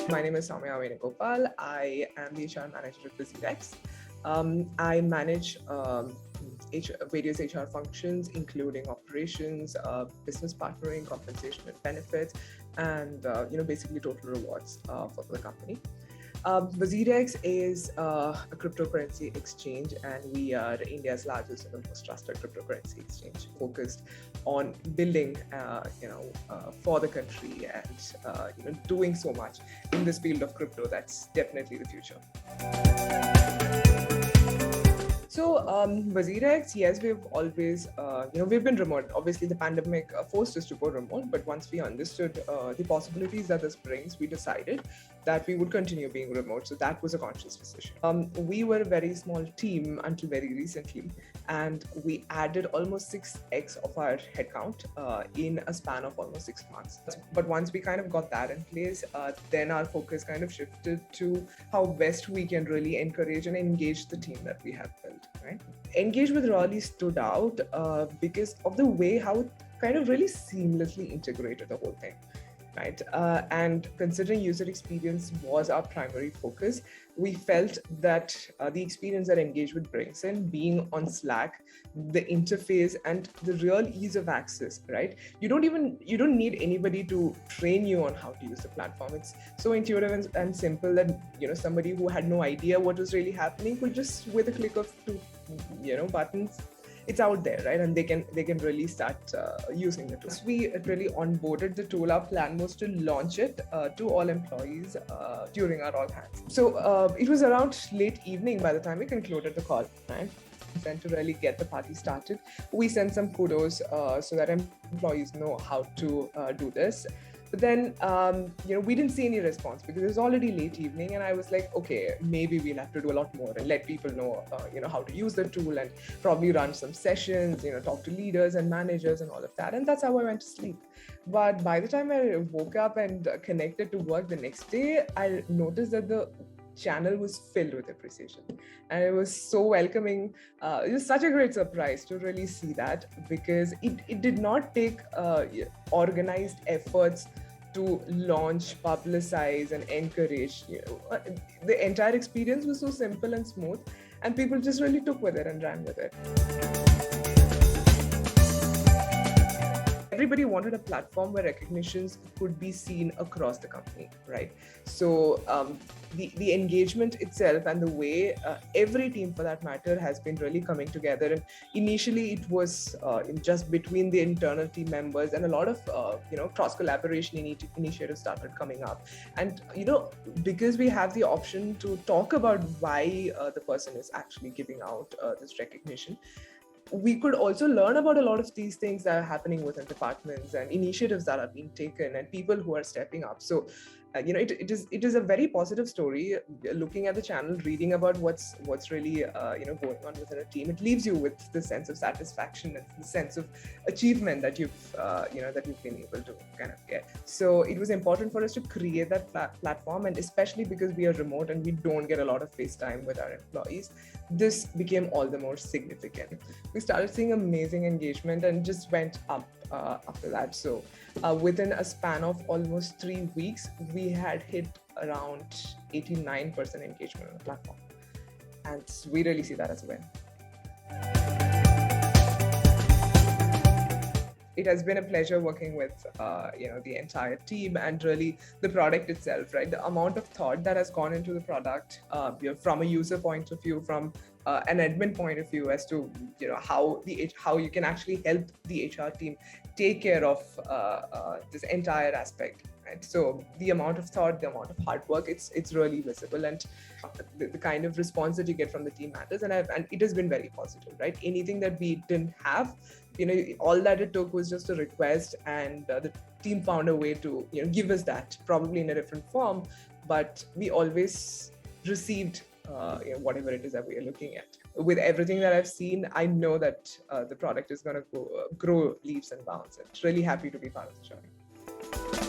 My name is Soumya Venugopal. I am the HR manager at WazirX. I manage various HR functions, including operations, business partnering, compensation and benefits, and basically total rewards for the company. WazirX is a cryptocurrency exchange, and we are India's largest and most trusted cryptocurrency exchange, focused on building, for the country, and doing so much in this field of crypto. That's definitely the future. So WazirX, yes, we've always, we've been remote. Obviously, the pandemic forced us to go remote, but once we understood the possibilities that this brings, we decided that we would continue being remote. So that was a conscious decision. We were a very small team until very recently, and we added almost 6x of our headcount in a span of almost 6 months. But once we kind of got that in place, then our focus kind of shifted to how best we can really encourage and engage the team that we have built. Right? EngageWith really stood out because of the way how it kind of really seamlessly integrated the whole thing. Right? And considering user experience was our primary focus, we felt that the experience that EngageWith brings in, being on Slack, the interface and the real ease of access, right? You don't need anybody to train you on how to use the platform. It's so intuitive and simple that somebody who had no idea what was really happening could just, with a click of two buttons, it's out there, right? And they can really start using the tool. So we really onboarded the tool. Our plan was to launch it to all employees during our all hands. So it was around late evening by the time we concluded the call, right? And to really get the party started, we sent some kudos so that employees know how to do this. But then, we didn't see any response because it was already late evening, and I was like, okay, maybe we'll have to do a lot more and let people know, how to use the tool, and probably run some sessions, talk to leaders and managers and all of that. And that's how I went to sleep. But by the time I woke up and connected to work the next day, I noticed that the channel was filled with appreciation, and it was so welcoming. It was such a great surprise to really see that, because it did not take organized efforts to launch, publicize and encourage. The entire experience was so simple and smooth, and people just really took with it and ran with it. Everybody wanted a platform where recognitions could be seen across the company, right? So the engagement itself and the way every team, for that matter, has been really coming together. And initially, it was just between the internal team members, and a lot of cross collaboration initiatives started coming up. And because we have the option to talk about why the person is actually giving out this recognition, we could also learn about a lot of these things that are happening within departments and initiatives that are being taken and people who are stepping up. So, it is a very positive story. Looking at the channel, reading about what's really going on within a team, it leaves you with the sense of satisfaction and the sense of achievement that you've been able to kind of get. So it was important for us to create that platform, and especially because we are remote and we don't get a lot of face time with our employees, this became all the more significant. We started seeing amazing engagement and just went up after that. So within a span of almost 3 weeks, we had hit around 89% engagement on the platform. And we really see that as a win. It has been a pleasure working with the entire team and really the product itself, right? The amount of thought that has gone into the product, from a user point of view, from an admin point of view, as to how you can actually help the HR team take care of this entire aspect. Right? So the amount of thought, the amount of hard work, it's really visible, and the kind of response that you get from the team matters, and it has been very positive, right? Anything that we didn't have, all that it took was just a request, and the team found a way to give us that, probably in a different form, but we always received whatever it is that we are looking at. With everything that I've seen, I know that the product is going to grow leaps and bounds, and really happy to be part of the journey.